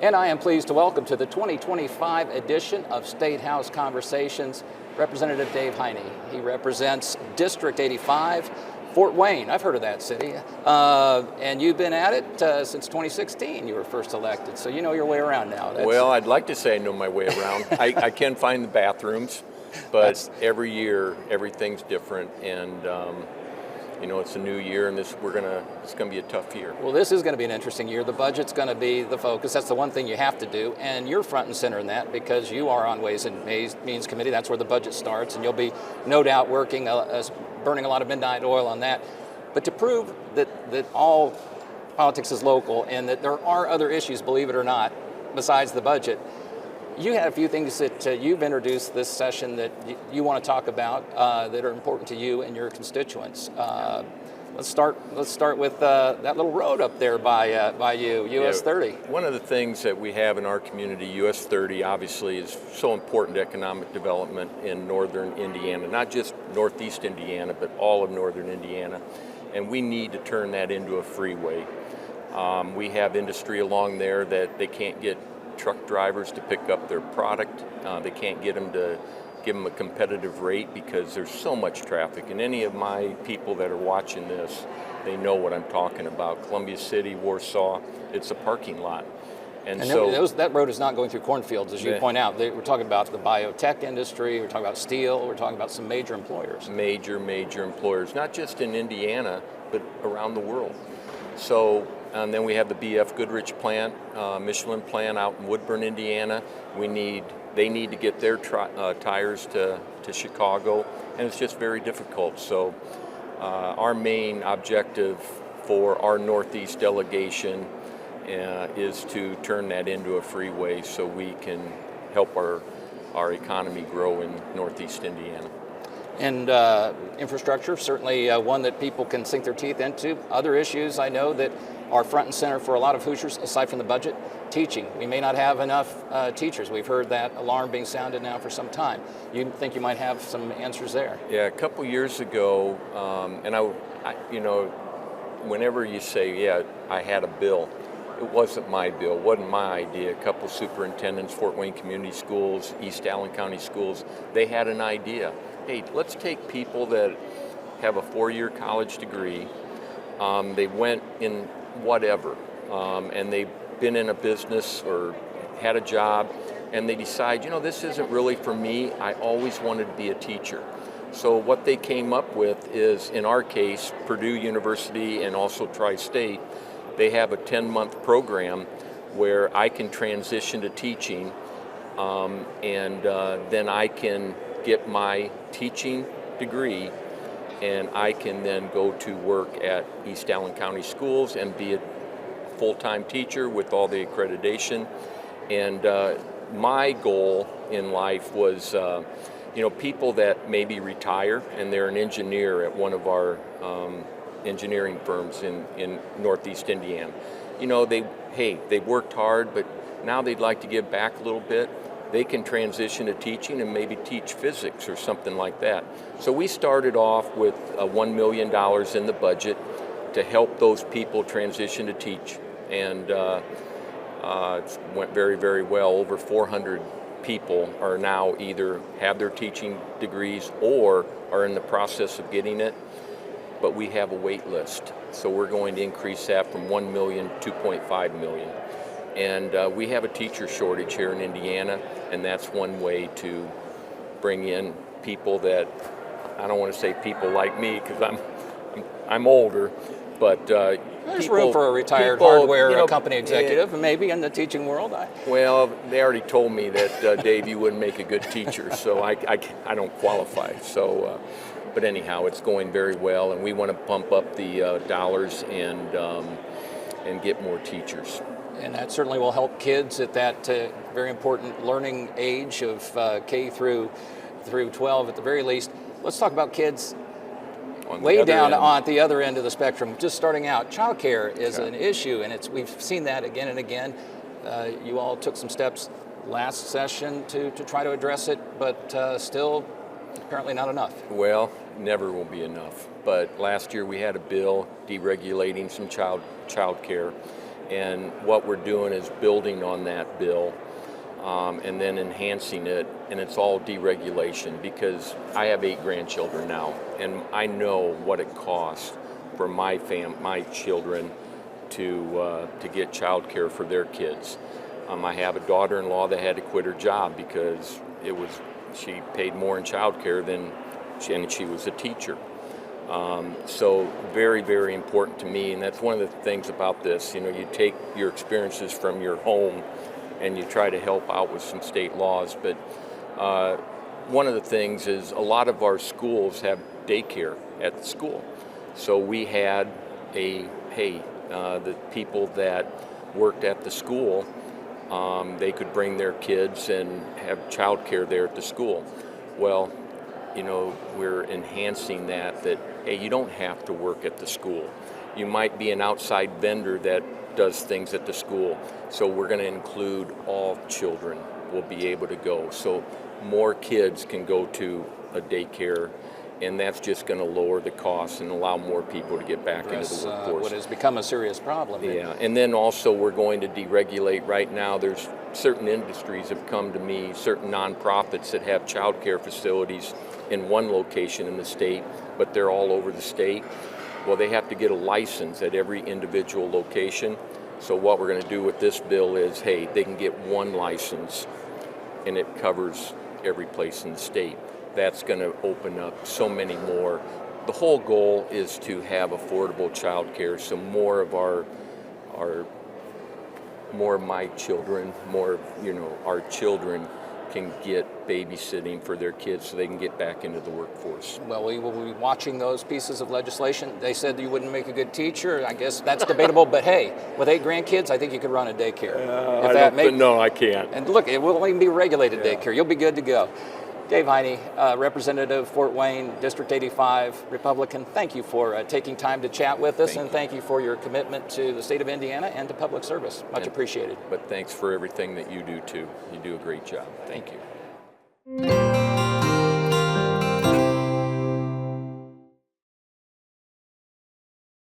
And I am pleased to welcome to the 2025 edition of Statehouse Conversations, Representative Dave Heine. He represents District 85, Fort Wayne. I've heard of that city. And you've been at it since 2016. You were first elected, so you know your way around now. Well, I'd like to say I know my way around. I can find the bathrooms, but every year everything's different, and it's a new year, and it's going to be a tough year. Well, this is going to be an interesting year. The budget's going to be the focus. That's the one thing you have to do, and you're front and center in that because you are on Ways and Means Committee. That's where the budget starts, and you'll be no doubt working, burning a lot of midnight oil on that. But to prove that all politics is local and that there are other issues, believe it or not, besides the budget, you had a few things that you've introduced this session that you want to talk about that are important to you and your constituents. Let's start with that little road up there by you, US 30. One of the things that we have in our community, US 30, obviously is so important to economic development in northern Indiana, not just northeast Indiana, but all of northern Indiana. And we need to turn that into a freeway. We have industry along there that they can't get truck drivers to pick up their product. They can't get them to give them a competitive rate because there's so much traffic. And any of my people that are watching this, they know what I'm talking about. Columbia City, Warsaw, it's a parking lot. And so that road is not going through cornfields, as you point out. We're talking about the biotech industry, we're talking about steel, we're talking about some major employers. Major employers, not just in Indiana, but around the world. So, and then we have the BF Goodrich plant, Michelin plant out in Woodburn, Indiana. They need to get their tires to Chicago, and it's just very difficult. So our main objective for our Northeast delegation is to turn that into a freeway so we can help our economy grow in Northeast Indiana. And infrastructure, certainly one that people can sink their teeth into. Other issues I know that are front and center for a lot of Hoosiers, aside from the budget, teaching. We may not have enough teachers. We've heard that alarm being sounded now for some time. You think you might have some answers there? Yeah, a couple years ago, and I whenever you say, yeah, I had a bill, it wasn't my bill, it wasn't my idea. A couple superintendents, Fort Wayne Community Schools, East Allen County Schools, they had an idea. Hey, let's take people that have a 4-year college degree, they went in whatever, and they've been in a business or had a job, and they decide, this isn't really for me, I always wanted to be a teacher. So what they came up with is, in our case, Purdue University and also Tri-State, they have a 10-month program where I can transition to teaching, and then I can get my teaching degree, and I can then go to work at East Allen County Schools and be a full-time teacher with all the accreditation. And my goal in life was, people that maybe retire and they're an engineer at one of our engineering firms in Northeast Indiana. They worked hard, but now they'd like to give back a little bit. They can transition to teaching and maybe teach physics or something like that. So we started off with $1 million in the budget to help those people transition to teach. And it went very, very well. Over 400 people are now either have their teaching degrees or are in the process of getting it. But we have a wait list. So we're going to increase that from 1 million to 2.5 million. And we have a teacher shortage here in Indiana, and that's one way to bring in people that, I don't want to say people like me because I'm older, but there's room for a retired hardware company executive, maybe in the teaching world. Well, they already told me that, Dave, you wouldn't make a good teacher, so I don't qualify. So, but anyhow, it's going very well, and we want to pump up the dollars and get more teachers. And that certainly will help kids at that very important learning age of K through 12 at the very least. Let's talk about kids way down on the other end of the spectrum, just starting out. Childcare is an issue, and we've seen that again and again. You all took some steps last session to try to address it, but still apparently not enough. Well, never will be enough. But last year we had a bill deregulating some child care. And what we're doing is building on that bill and then enhancing it, and it's all deregulation, because I have 8 grandchildren now, and I know what it costs for my children to get child care for their kids. I have a daughter-in-law that had to quit her job because she paid more in child care and she was a teacher. So very, very important to me, and that's one of the things about this. You take your experiences from your home and you try to help out with some state laws, but one of the things is a lot of our schools have daycare at the school. So we had the people that worked at the school, they could bring their kids and have child care there at the school. Well, we're enhancing that, hey, you don't have to work at the school. You might be an outside vendor that does things at the school. So we're going to include all children will be able to go. So more kids can go to a daycare, and that's just going to lower the costs and allow more people to get back into the workforce. What has become a serious problem. Yeah, and then also we're going to deregulate. Right now there's certain industries have come to me, certain nonprofits that have child care facilities in one location in the state, but they're all over the state. Well, they have to get a license at every individual location. So what we're going to do with this bill is, hey, they can get one license and it covers every place in the state. That's going to open up so many more. The whole goal is to have affordable child care, so more of my children, our children can get babysitting for their kids so they can get back into the workforce. Well, we will be watching those pieces of legislation. They said you wouldn't make a good teacher. I guess that's debatable, but hey, with 8 grandkids, I think you could run a daycare. No, I can't. And look, it will even be regulated daycare. You'll be good to go. Dave Heine, Representative Fort Wayne, District 85, Republican, thank you for taking time to chat with us, and thank you for your commitment to the state of Indiana and to public service. Much appreciated. But thanks for everything that you do too. You do a great job. Thank you.